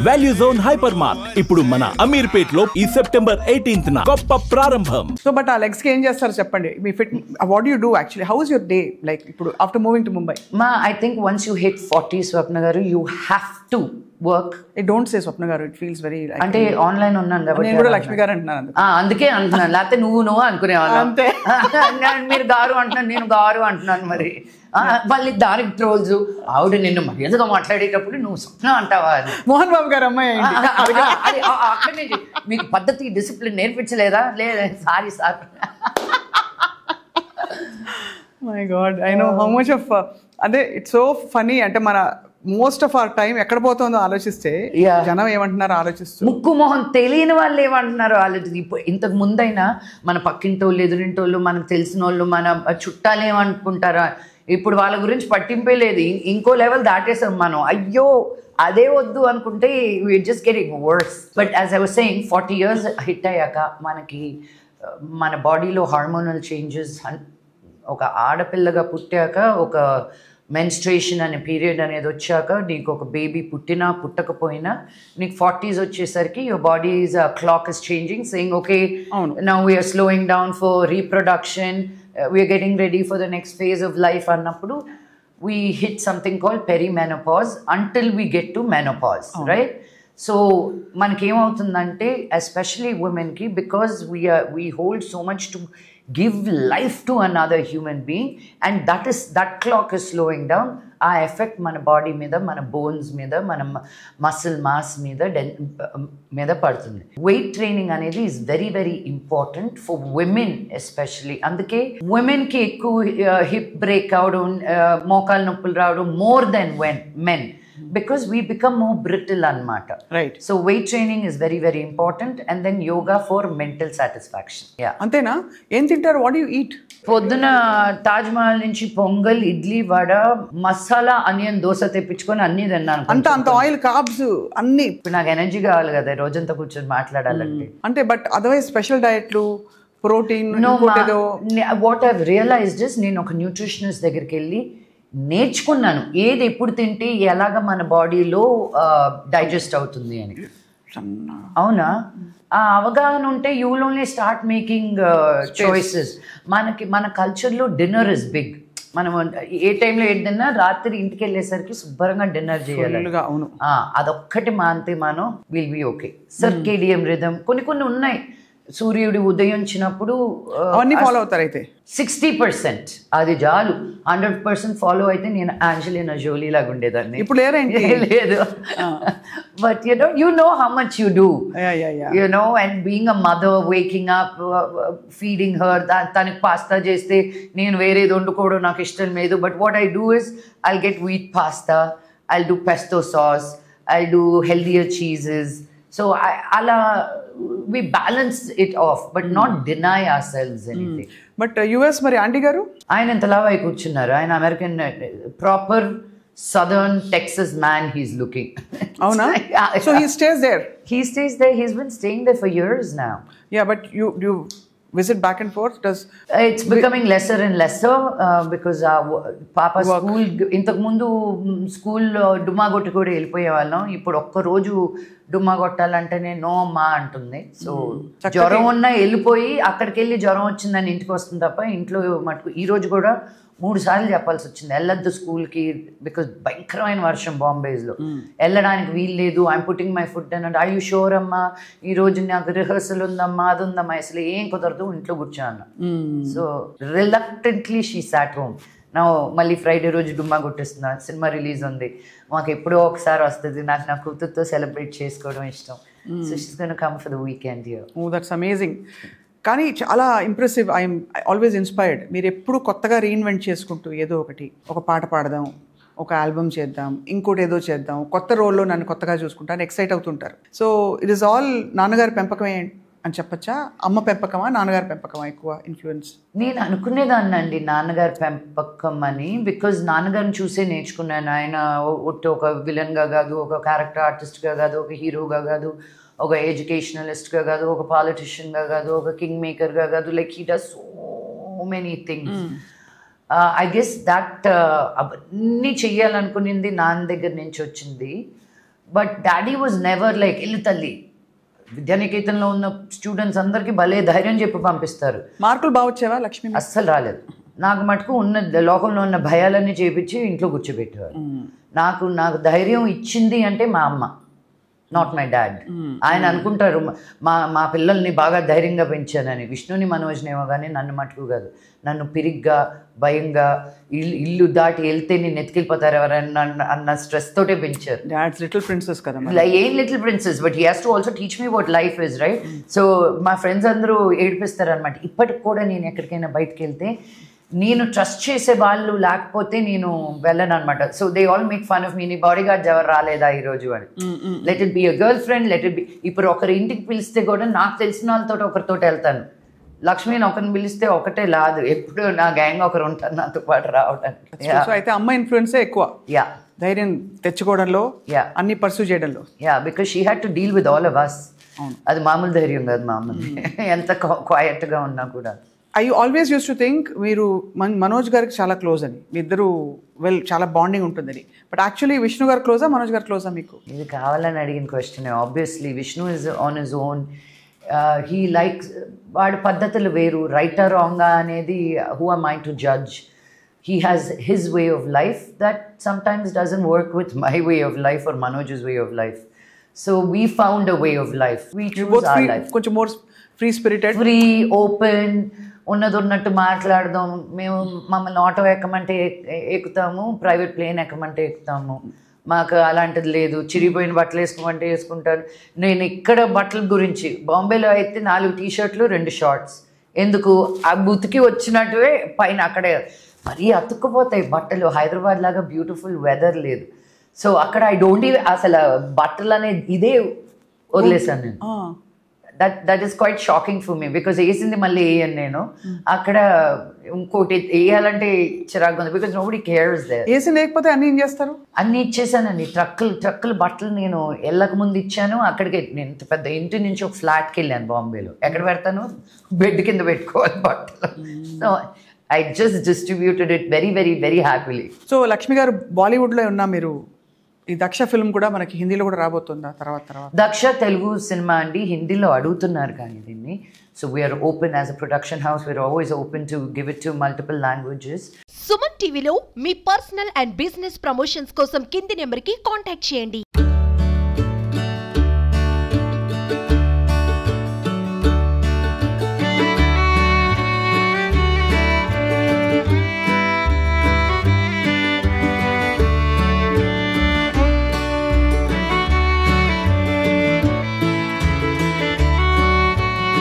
Value zone hyper mart ఇప్పుడు మన అమీర్పేట్ లో ఈ సెప్టెంబర్ 18th గొప్ప ప్రారంభం. సో బట్ ఆ లెగ్స్ కి ఏం చేస్తారు చెప్పండి. మీ fit what you do actually, how is your day like ఇప్పుడు after moving to Mumbai? I think once you hit 40, Swapna garu, you have to work. I don't say Swapna garu, it feels very like అంటే online ఉన్నాను కాబట్టి నేను కూడా లక్ష్మి గారు అంటున్నాను. అందుకే అంటున్నాను, లేకపోతే నువ్వు అనుకునేవాళ్ళం. అంతే. మీరు గారు అంటున్నాను, నేను గారు అంటున్నాను. మరి మళ్ళీ దానికి ట్రోల్స్, ఆవిడ నిన్ను మర్యాదగా మాట్లాడేటప్పుడు నువ్వు స్వప్న అంటావా అని. మోహన్ బాబు గారు అమ్మాయి మీకు పద్ధతి డిసిప్లిన్ నేర్పించలేదా? లేదా, sorry sir. My God, I know how much of అదే ఇట్స్ సో ఫనీ. అంటే మన మోస్ట్ ఆఫ్ అవర్ టైం ఎక్కడ పోతుందో ఆలోచిస్తే జనం ఏమంటున్నారో ఆలోచిస్తారు. ముక్కు మొహం తెలియని వాళ్ళు ఏమంటున్నారో ఆలోచిస్తుంది. ఇప్పుడు ఇంతకు ముందైనా మన పక్కింటోళ్ళు, ఎదురింటోళ్ళు, మనకు తెలిసిన వాళ్ళు, మన చుట్టాలు ఏమనుకుంటారా, ఇప్పుడు వాళ్ళ గురించి పట్టింపే లేదు. ఇంకో లెవెల్ దాటేసాం మనం. అయ్యో అదే వద్దు అనుకుంటే we're just getting worse. But as I was saying, 40 years hit అయ్యాక మనకి మన బాడీలో హార్మోనల్ చేంజెస్, ఒక ఆడపిల్లగా పుట్టాక, ఒక మెన్స్ట్రేషన్ అనే పీరియడ్ అనేది వచ్చాక, నీకు ఒక బేబీ పుట్టినా పుట్టకపోయినా నీకు 40s వచ్చేసరికి your body's clock is changing, saying okay now we're slowing down for reproduction, we're getting ready for the next phase of life అన్నప్పుడు we hit something called perimenopause until we get to menopause, right? So మనకేమవుతుందంటే especially ఉమెన్కి, because we hold so much to give life to another human being, and that clock is slowing down. ఆ effect మన body మీద, మన bones మీద, మన muscle mass మీద పడుతుంది. వెయిట్ ట్రైనింగ్ అనేది is very very important for women especially. అందుకే ఉమెన్కి ఎక్కువ హిప్ బ్రేక్ అవడం, మోకాలు నొప్పులు రావడం more than men, because we become more brittle anamata, right? So weight training is very very important, and then yoga for mental satisfaction. Yeah, antena em tintaru, what do you eat? పొద్దున తాజ్ మహల్ నుంచి pongal, idli, vada, masala onion dosa తెప్పించుకొని అన్ని తిన్నాను. అంత oil, carbs అన్ని. ఇప్పుడు నాకు energy కావాలి కదా రోజంతా కూర్చొని మాట్లాడాలంటే. అంటే బట్ అదర్వైజ్ స్పెషల్ డయట్లు, protein, what I realised is, నేను ఒక న్యూట్రిషనిస్ట్ దగ్గరికి వెళ్ళి నేర్చుకున్నాను ఏది ఎప్పుడు తింటే ఎలాగ మన బాడీలో డైజెస్ట్ అవుతుంది అని. అవునా? ఆ అవగాహన ఉంటే you will only start making choices. మన కల్చర్లో డిన్నర్ ఇస్ బిగ్. మనం ఏ టైంలో ఏది తిన్నా రాత్రి ఇంటికి వెళ్ళేసరికి శుభ్రంగా డిన్నర్ చేయాలి. అదొక్కటి మాంతే మనం will be okay. Circadian rhythm కొన్ని ఉన్నాయి. సూర్యుడు ఉదయించినప్పుడు అవన్నీ ఫాలో అవుతారు. అయితే 60% అది చాలు. 100% ఫాలో అయితే నేను ఆంజలినా జోలీ లాగా ఉండేదాన్ని. ఇప్పుడు లేదు. But you know how much you do. You know, and being a mother, waking up, feeding her, తనకి పాస్తా చేస్తే నేను వేరేది వండుకోవడం నాకు ఇష్టం లేదు. But what I do is I'll get wheat pasta, I'll do pesto sauce, I'll do healthier cheeses. So we balance it off, but not deny ourselves anything. But US మరి aunty గారు ఆయన ఎంత లావు అయి కూర్చున్నారు. ఆయన American proper southern Texas man he's looking. అవునా? So he stays there. He's been staying there for years now. Yeah, but you visit back and forth? It's becoming lesser and lesser because Papa school, ఇంతకు ముందు school డుమ్మా కొట్టి కూడా వెళ్ళిపోయే వాళ్ళం. ఇప్పుడు ఒక్క రోజు డుమ్మా కొట్టాలంటేనే నో అమ్మా అంటుంది. సో జ్వరం ఉన్నా వెళ్ళిపోయి అక్కడికి వెళ్ళి జ్వరం వచ్చిందని ఇంటికి వస్తుంది తప్ప ఇంట్లో మటుకు ఈ రోజు కూడా 3 సార్లు చెప్పాల్సి వచ్చింది వెళ్ళొద్దు స్కూల్కి, బికాజ్ భయంకరమైన వర్షం బాంబేస్లో, వెళ్ళడానికి వీలు లేదు. ఐఎమ్ పుట్టింగ్ మై ఫుడ్ అని. ఐ యూ షూర్ అమ్మా, ఈరోజు నాకు రిహర్సల్ ఉందమ్మా, అది ఉందమ్మా, అసలు ఏం కుదరదు, ఇంట్లో కూర్చోన్న. So reluctantly she sat home. నా మళ్ళీ ఫ్రైడే రోజు డుమ్మా కొట్టేస్తున్నా, సినిమా రిలీజ్ ఉంది, మాకు ఎప్పుడో ఒకసారి వస్తుంది, నాకు నా కూతురుతో సెలబ్రేట్ చేసుకోవడం ఇష్టం. So she's gonna come for the weekend here. Oh that's amazing. కానీ చాలా ఇంప్రెసివ్. I'm always inspired. మీరు ఎప్పుడు కొత్తగా రీఇన్వెంట్ చేసుకుంటూ ఏదో ఒకటి, ఒక పాట పాడదాం, ఒక ఆల్బమ్ చేద్దాం, ఇంకోటి ఏదో చేద్దాం, కొత్త రోల్లో నన్ను కొత్తగా చూసుకుంటాను, ఎక్సైట్ అవుతుంటారు. సో ఇట్ ఈస్ ఆల్ నాన్నగారి పెంపకమే అని చెప్పచ్చా? అమ్మ పెంపకమా, నాన్నగారి పెంపకమా ఎక్కువ ఇన్ఫ్లుయెన్స్? నేను అనుకునేదాన్ని అండి నాన్నగారి పెంపకం అని, బికాజ్ నాన్నగారిని చూసే నేర్చుకున్నాను. ఆయన ఒక విలన్గా కాదు, ఒక క్యారెక్టర్ ఆర్టిస్ట్గా కాదు, ఒక హీరోగా కాదు, ఒక ఎడ్యుకేషనలిస్ట్గా కాదు, ఒక పాలిటిషియన్గా కాదు, ఒక కింగ్ మేకర్గా కాదు. Like he does so many things. I guess that అవన్నీ చెయ్యాలనుకునింది నాన్న దగ్గర నుంచి వచ్చింది. But daddy was never like ఇల్లు తల్లి. విద్యానికేతన్లో ఉన్న స్టూడెంట్స్ అందరికీ భలే ధైర్యం చెప్పి పంపిస్తారు. మార్కులు బాగా వచ్చేవా లక్ష్మి? అస్సలు రాలేదు. నాకు మటుకు ఉన్న లోకంలో ఉన్న భయాలన్నీ చేపించి ఇంట్లో కూర్చోబెట్టేవారు. నాకు ధైర్యం ఇచ్చింది అంటే మా అమ్మ, నాట్ మై డాడ్. ఆయన అనుకుంటారు మా పిల్లల్ని బాగా ధైర్యంగా పెంచానని. విష్ణుని మనోజ్నేమో కానీ నన్ను మటుకు కాదు. నన్ను పిరిగ్గా భయంగా ఇల్లు దాటి వెళ్తే నేను ఎత్తుకెళ్ళిపోతారు ఎవరన్నా అన్న స్ట్రెస్ తోటే పెంచారు. డాడ్స్ లిటిల్ ప్రిన్సెస్ కదా. ఏం little princess, but he has to also teach me what life is, right? So మా ఫ్రెండ్స్ అందరూ ఏడిపిస్తారు అనమాట. ఇప్పటికి కూడా నేను ఎక్కడికైనా బయటకు వెళ్తే నేను ట్రస్ట్ చేసే వాళ్ళు లేకపోతే నేను వెళ్ళను అనమాట. So they all make fun of me. నీ బాడీ గార్డ్స్ ఎవరు రాలేదా ఈరోజు అని. Let it be a girlfriend, let it be. ఇప్పుడు ఒకరి ఇంటికి పిలిస్తే కూడా నాకు తెలిసిన వాళ్ళతో ఒకరితో వెళ్తాను. లక్ష్మిని ఒకరిని పిలిస్తే ఒకటే లాదు, ఎప్పుడు నా గ్యాంగ్ ఒకరు ఉంటారు నాతో పాటు రావడానికి. సో అయితే అమ్మ ఇన్ఫ్లుయెన్సే ఎక్కువ. యా, ధైర్యం తెచ్చుకోవడంలో, అన్ని పర్సూ చేయడంలో. Yeah, because she had to deal with all of us. అది మామూలు ధైర్యం కాదు మామూలు, ఎంత క్వైట్గా ఉన్నా కూడా. I always use to think మీరు మనోజ్ గారికి చాలా క్లోజ్ అని, మీ ఇద్దరు చాలా బాండింగ్ ఉంటుందని. బట్ యాక్చువల్లీ విష్ణు గారు క్లోజా, మనోజ్ గారు క్లోజా మీకు? ఇది కావాలని అడిగిన question. Obviously Vishnu is on his own. He likes, వాడి పద్ధతులు వేరు. రైటా రాంగా అనేది who are my to judge. He has his way of life that sometimes doesn't work with my way of life or Manoj's way of life. So we found a way of life. We choose our life. కొంచెం more free spirited, free, open, ఉన్నట్టు మాట్లాడదాం. మేము మమ్మల్ని auto ఎక్కమంటే ఎక్కుతాము, private plane ఎక్కమంటే ఎక్కుతాము. మాకు అలాంటిది లేదు. చిరిగిపోయిన బట్టలు వేసుకోమంటే వేసుకుంటాను. నేను ఇక్కడ బట్టల గురించి, బాంబేలో అయితే 4 టీ-షర్ట్లు 2 షార్ట్స్. ఎందుకు? ఆ బుతికి వచ్చినట్టువే పైన అక్కడే మరీ అతుక్కుపోతాయి బట్టలు. హైదరాబాద్ లాగా బ్యూటిఫుల్ వెదర్ లేదు. సో అక్కడ ఐ డోంట్ అసలు బట్టలు అనేది ఇదే వదిలేసాను నేను. That is quite shocking for me, because వేసింది మళ్ళీ వేయను నేను. అక్కడ ఇంకోటి వేయాలంటే చిరాకు ఉంది, బికాజ్ నోబడీ కేర్స్ దేర్. వేసి లేకపోతే అన్ని ఏం చేస్తారు? అన్ని ఇచ్చేసానండి. ట్రక్కులు బట్టలు నేను వెళ్ళక ముందు ఇచ్చాను. అక్కడికి నేను పెద్ద ఇంటి నుంచి ఒక ఫ్లాట్కి వెళ్ళాను బాంబేలో. ఎక్కడ పెడతాను? బెడ్ కింద పెట్టుకోవాలి బట్టలు. So I just distributed it very, very, very happily. So Lakshmi గారు బాలీవుడ్లో ఉన్న మీరు, ఈ దక్ష ఫిల్మ్ కూడా మనకి హిందీలో కూడా రాబోతుందా తర్వాత? దక్ష తెలుగు సినిమా అండి, హిందీలో అడుగుతున్నారు కానీ దీన్ని. So we're open as a production house, we're always open to give it to multiple languages. Suman టీవీలో మీ పర్సనల్ అండ్ బిజినెస్ ప్రమోషన్స్ కోసం కింది నెంబర్కి కాంటాక్ట్ చేయండి.